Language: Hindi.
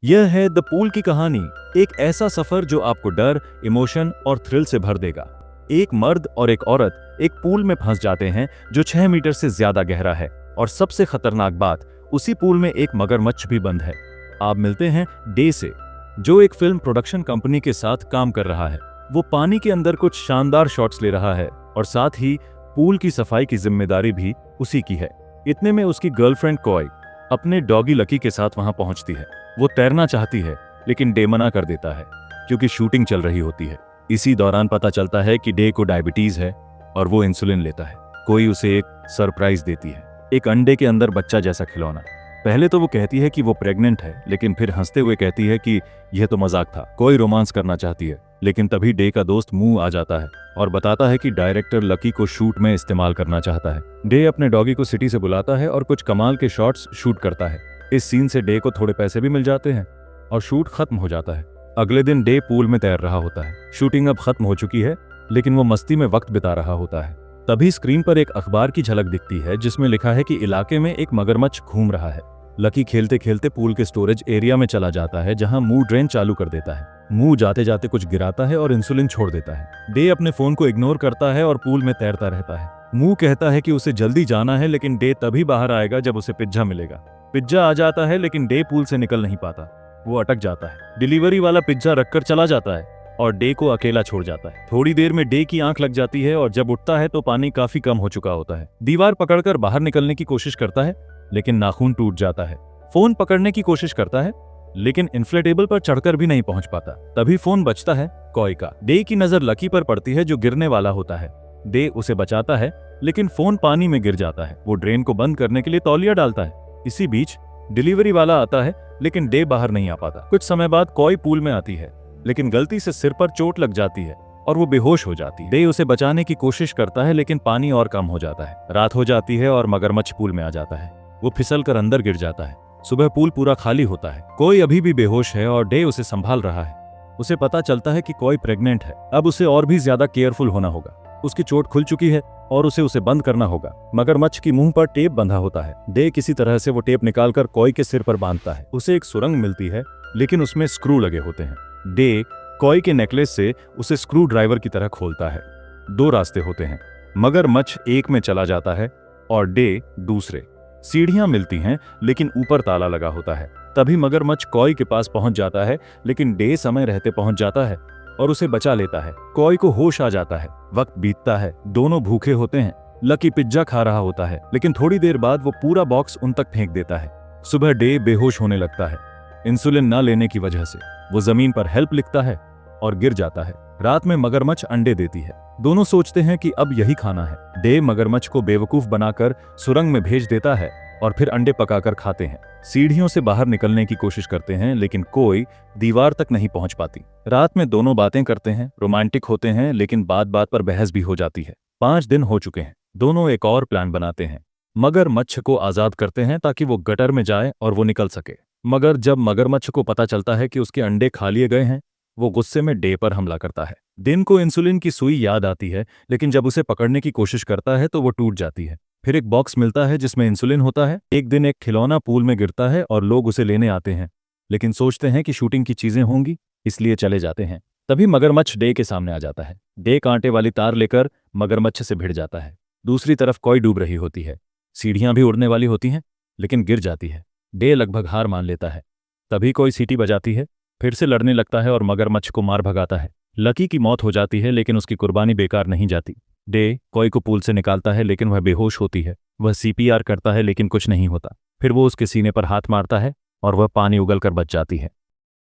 यह है द पूल की कहानी, एक ऐसा सफर जो आपको डर, इमोशन और थ्रिल से भर देगा। एक मर्द और एक औरत एक पूल में फंस जाते हैं जो 6 मीटर से ज्यादा गहरा है, और सबसे खतरनाक बात, उसी पूल में एक मगरमच्छ भी बंद है। आप मिलते हैं डे से, जो एक फिल्म प्रोडक्शन कंपनी के साथ काम कर रहा है। वो पानी के अंदर कुछ शानदार शॉट्स ले रहा है और साथ ही पूल की सफाई की जिम्मेदारी भी उसी की है। इतने में उसकी गर्लफ्रेंड कॉय अपने डॉगी लकी के साथ वहां पहुंचती है। वो तैरना चाहती है लेकिन डे मना कर देता है क्योंकि शूटिंग चल रही होती है। इसी दौरान पता चलता है कि डे को डायबिटीज है और वो इंसुलिन लेता है। कोई उसे एक सरप्राइज देती है, एक अंडे के अंदर बच्चा जैसा खिलौना। पहले तो वो कहती है कि वो प्रेग्नेंट है, लेकिन फिर हंसते हुए कहती है कि यह तो मजाक था। कोई रोमांस करना चाहती है, लेकिन तभी डे का दोस्त मुंह आ जाता है और बताता है कि डायरेक्टर लकी को शूट में इस्तेमाल करना चाहता है। डे अपने डॉगी को सिटी से बुलाता है और कुछ कमाल के शॉट्स शूट करता है। इस सीन से डे को थोड़े पैसे भी मिल जाते हैं और शूट खत्म हो जाता है। अगले दिन डे पूल में तैर रहा होता है। शूटिंग अब खत्म हो चुकी है, लेकिन वो मस्ती में वक्त बिता रहा होता है। तभी स्क्रीन पर एक अखबार की झलक दिखती है जिसमें लिखा है कि इलाके में एक मगरमच्छ घूम रहा है। लकी खेलते खेलते पूल के स्टोरेज एरिया में चला जाता है, जहां मुंह ड्रेन चालू कर देता है। मुंह जाते जाते कुछ गिराता है और इंसुलिन छोड़ देता है। डे अपने फोन को इग्नोर करता है और पूल में तैरता रहता है। मुंह कहता है कि उसे जल्दी जाना है, लेकिन डे तभी बाहर आएगा जब उसे पिज्जा मिलेगा। पिज्जा आ जाता है, लेकिन डे पूल से निकल नहीं पाता। वो अटक जाता है। डिलीवरी वाला पिज्जा रखकर चला जाता है और डे को अकेला छोड़ जाता है। थोड़ी देर में डे की आंख लग जाती है और जब उठता है तो पानी काफी कम हो चुका होता है। दीवार पकड़कर बाहर निकलने की कोशिश करता है, लेकिन नाखून टूट जाता है। फोन पकड़ने की कोशिश करता है, लेकिन इन्फ्लेटेबल पर चढ़कर भी नहीं पहुंच पाता। तभी फोन बजता है कॉय का। डे की नजर लकी पर पड़ती है जो गिरने वाला होता है। डे उसे बचाता है, लेकिन फोन पानी में गिर जाता है। वो ड्रेन को बंद करने के लिए तौलिया डालता है। इसी बीच डिलीवरी वाला आता है, लेकिन डे बाहर नहीं आ पाता। कुछ समय बाद कॉय पूल में आती है, लेकिन गलती से सिर पर चोट लग जाती है और वो बेहोश हो जाती है। डे उसे बचाने की कोशिश करता है, लेकिन पानी और कम हो जाता है। रात हो जाती है और मगरमच्छ पूल में आ जाता है। वो फिसल कर अंदर गिर जाता है। सुबह पूल पूरा खाली होता है। कोई अभी भी बेहोश है और डे उसे संभाल रहा है। उसे पता चलता है कि कोई प्रेग्नेंट है। अब उसे और भी ज्यादा केयरफुल होना होगा। उसकी चोट खुल चुकी है और उसे बंद करना होगा। मगरमच्छ की मुंह पर टेप बंधा होता है। डे किसी तरह से वो टेप निकालकर कॉय के सिर पर बांधता है। उसे एक सुरंग मिलती है, लेकिन उसमें स्क्रू लगे होते हैं। डे कॉय के नेकलेस से उसे स्क्रू ड्राइवर की तरह खोलता है। 2 रास्ते होते हैं। मगरमच्छ एक में चला जाता है और डे दूसरे। सीढ़ियां मिलती हैं, लेकिन ऊपर ताला लगा होता है। तभी मगरमच्छ कॉय के पास पहुंच जाता है, लेकिन डे समय रहते पहुंच जाता है और उसे बचा लेता है। कॉय को होश आ जाता है। वक्त बीतता है। दोनों भूखे होते हैं। लकी पिज्जा खा रहा होता है, लेकिन थोड़ी देर बाद वो पूरा बॉक्स उन तक फेंक देता है। सुबह डे बेहोश होने लगता है। इंसुलिन न लेने की वजह से वो जमीन पर हेल्प लिखता है और गिर जाता है। रात में मगरमच्छ अंडे देती है। दोनों सोचते हैं कि अब यही खाना है। डे मगरमच्छ को बेवकूफ बनाकर सुरंग में भेज देता है और फिर अंडे पकाकर खाते हैं। सीढ़ियों से बाहर निकलने की कोशिश करते हैं, लेकिन कोई दीवार तक नहीं पहुंच पाती। रात में दोनों बातें करते हैं, रोमांटिक होते हैं, लेकिन बात बात पर बहस भी हो जाती है। 5 दिन हो चुके हैं। दोनों एक और प्लान बनाते हैं। मगरमच्छ को आजाद करते हैं ताकि वो गटर में जाए और वो निकल सके। मगर जब मगरमच्छ को पता चलता है कि उसके अंडे खा लिए गए हैं, वो गुस्से में डे पर हमला करता है। दिन को इंसुलिन की सुई याद आती है, लेकिन जब उसे पकड़ने की कोशिश करता है तो वो टूट जाती है। फिर एक बॉक्स मिलता है जिसमें इंसुलिन होता है। एक दिन एक खिलौना पूल में गिरता है और लोग उसे लेने आते हैं, लेकिन सोचते हैं कि शूटिंग की चीजें होंगी, इसलिए चले जाते हैं। तभी मगरमच्छ डे के सामने आ जाता है। डे कांटे वाली तार लेकर मगरमच्छ से भिड़ जाता है। दूसरी तरफ कॉय डूब रही होती है। सीढ़ियां भी उड़ने वाली होती हैं, लेकिन गिर जाती है। डे लगभग हार मान लेता है। तभी कोई सीटी बजाती है। फिर से लड़ने लगता है और मगरमच्छ को मार भगाता है। लकी की मौत हो जाती है, लेकिन उसकी कुर्बानी बेकार नहीं जाती। डे कॉय को पूल से निकालता है, लेकिन वह बेहोश होती है। वह सीपीआर करता है, लेकिन कुछ नहीं होता। फिर वो उसके सीने पर हाथ मारता है और वह पानी उगलकर बच जाती है।